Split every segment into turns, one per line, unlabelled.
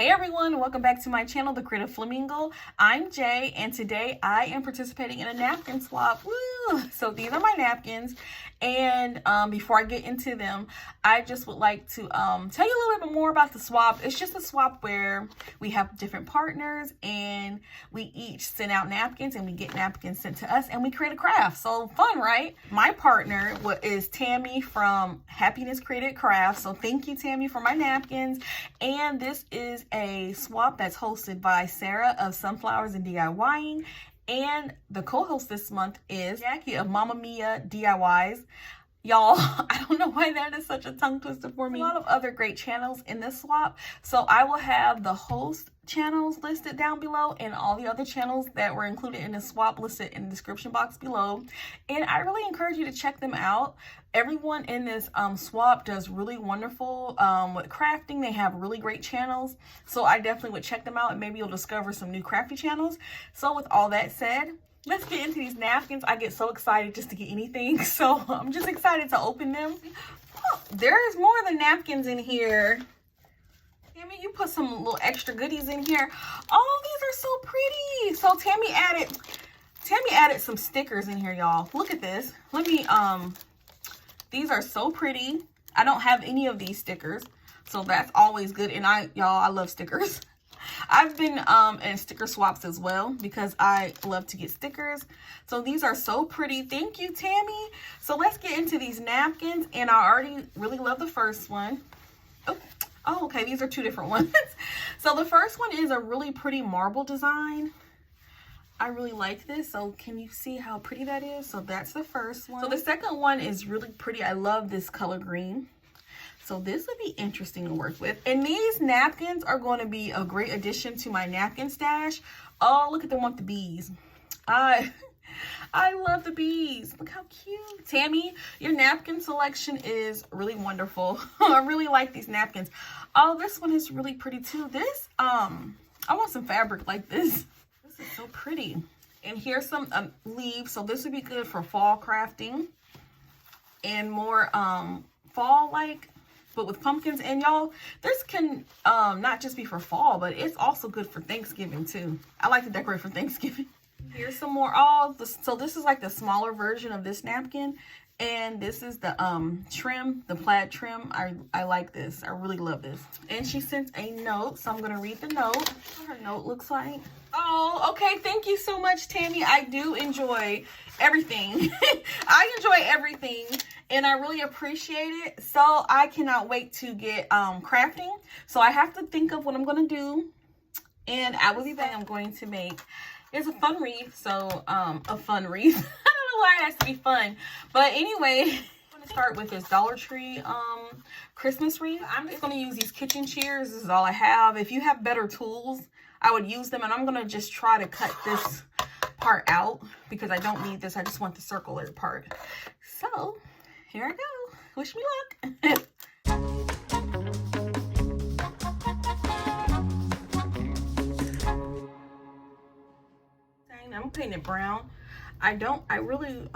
Hey everyone, welcome back to my channel, The Creative Flamingo. I'm Jay, and today I am participating in a napkin swap. Woo! So these are my napkins, and before I get into them, I just would like to tell you a little bit more about the swap. It's just a swap where we have different partners, and we each send out napkins, and we get napkins sent to us, and we create a craft. So fun, right? My partner is Tammy from Happiness Created Crafts. So thank you, Tammy, for my napkins. And this is a swap that's hosted by Sarah of Sunflowers and DIYing, and the co-host this month is Jackie of MommaMia DIYs. Y'all, I don't know why that is such a tongue twister for me. A lot of other great channels in this swap, so I will have the host channels listed down below and all the other channels that were included in the swap listed in the description box below, and I really encourage you to check them out. Everyone in this swap does really wonderful with crafting. They have really great channels, so I definitely would check them out, and maybe you'll discover some new crafty channels. So with all that said, let's get into these napkins. I get so excited just to get anything, so I'm just excited to open them. Oh, there is more than napkins in here. Tammy, you put some little extra goodies in here. Oh, these are so pretty. So Tammy added some stickers in here, y'all. Look at this. Let me these are so pretty. I don't have any of these stickers, so that's always good. And I love stickers. I've been in sticker swaps as well because I love to get stickers. So these are so pretty. Thank you, Tammy. So let's get into these napkins, and I already really love the first one. Oh, okay, these are two different ones. So the first one is a really pretty marble design. I really like this. So can you see how pretty that is? So that's the first one. So the second one is really pretty. I love this color green. So this would be interesting to work with. And these napkins are going to be a great addition to my napkin stash. Oh, look at them with the bees. I love the bees. Look how cute. Tammy, your napkin selection is really wonderful. I really like these napkins. Oh, this one is really pretty too. This, I want some fabric like this. This is so pretty. And here's some leaves. So this would be good for fall crafting and more fall-like, but with pumpkins. And y'all, this can not just be for fall, but it's also good for Thanksgiving too. I like to decorate for Thanksgiving. Here's some more. So this is like the smaller version of this napkin, and this is the trim, the plaid trim. I like this. I really love this. And she sent a note, so I'm gonna read the note. What her note looks like. Oh, okay. Thank you so much, Tammy. I do enjoy everything. I enjoy everything, and I really appreciate it. So I cannot wait to get crafting. So I have to think of what I'm gonna do, and I will be back. I'm going to make. It's a fun wreath, so a fun wreath. I don't know why it has to be fun, but anyway, I'm gonna start with this Dollar Tree Christmas wreath. I'm just gonna use these kitchen shears. This is all I have. If you have better tools, I would use them, and I'm gonna just try to cut this part out because I don't need this. I just want the circular part. So here I go. Wish me luck. I'm painting it brown. I really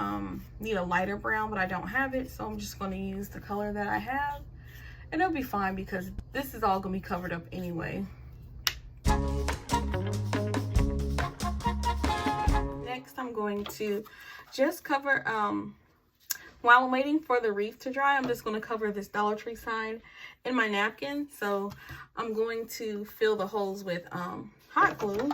need a lighter brown, but I don't have it, so I'm just going to use the color that I have, and it'll be fine because this is all going to be covered up anyway. Next, I'm going to just cover while I'm waiting for the wreath to dry, I'm just going to cover this Dollar Tree sign in my napkin. So I'm going to fill the holes with hot glue.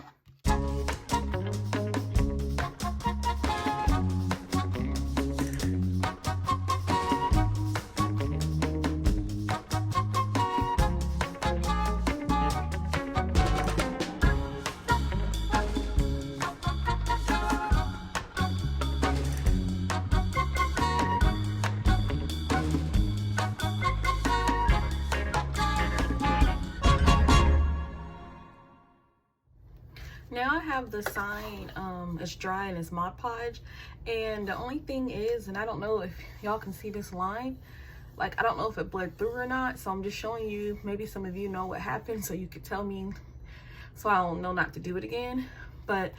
Now I have the sign, it's dry and it's Mod Podge, and the only thing is, and I don't know if y'all can see this line, like I don't know if it bled through or not, so I'm just showing you. Maybe some of you know what happened, so you could tell me, so I don't know not to do it again. But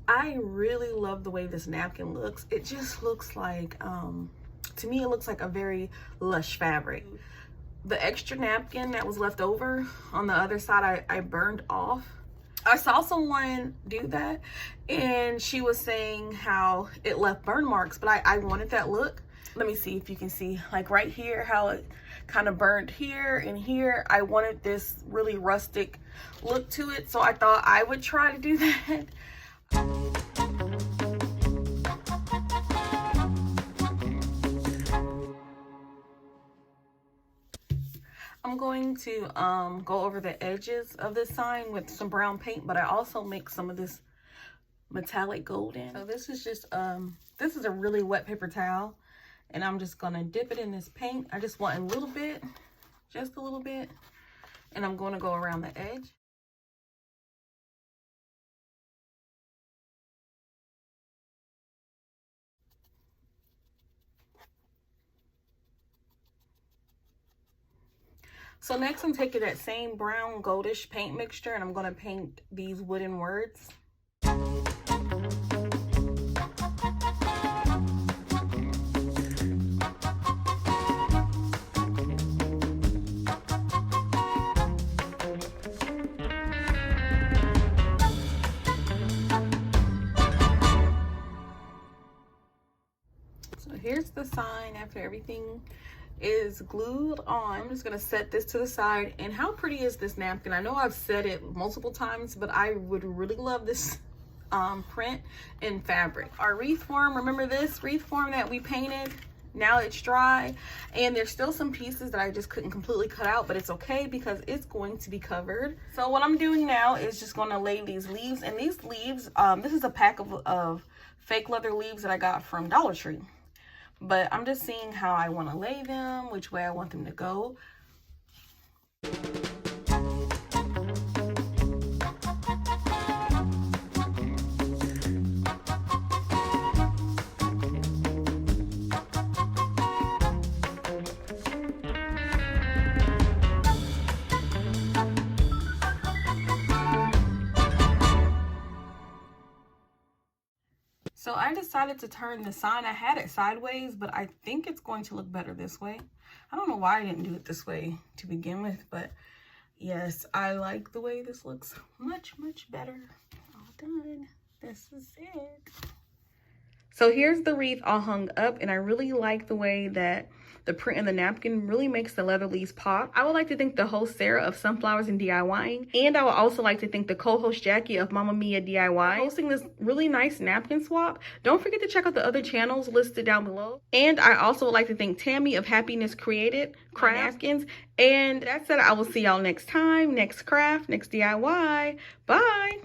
I really love the way this napkin looks. It just looks like, to me it looks like a very lush fabric. the extra napkin that was left over on the other side, I burned off. I saw someone do that and she was saying how it left burn marks, but I wanted that look. Let me see if you can see, like right here, how it kind of burned here and here. I wanted this really rustic look to it, so I thought I would try to do that. I'm going to go over the edges of this sign with some brown paint, but I also mix some of this metallic gold in. So this is just this is a really wet paper towel, and I'm just gonna dip it in this paint. I just want a little bit, just a little bit, and I'm going to go around the edge. So next I'm taking that same brown goldish paint mixture and I'm going to paint these wooden words. So here's the sign after everything is glued on. I'm just gonna set this to the side. And how pretty is this napkin? I know I've said it multiple times, but I would really love this print and fabric. Our wreath form, remember this wreath form that we painted? Now it's dry, and there's still some pieces that I just couldn't completely cut out, but it's okay because it's going to be covered. So what I'm doing now is just going to lay these leaves, and these leaves, this is a pack of fake leather leaves that I got from Dollar Tree. But I'm just seeing how I want to lay them, which way I want them to go. So I decided to turn the sign. I had it sideways, but I think it's going to look better this way. I don't know why I didn't do it this way to begin with, but yes, I like the way this looks much, much better. All done. This is it. So here's the wreath all hung up, and I really like the way that the print in the napkin really makes the leather leaves pop. I would like to thank the host Sarah of Sunflowers and DIYing, and I would also like to thank the co-host Jackie of MommaMia DIY for hosting this really nice napkin swap. Don't forget to check out the other channels listed down below. And I also would like to thank Tammy of Happiness Created Napkins. And that said, I will see y'all next time, next craft, next DIY. Bye.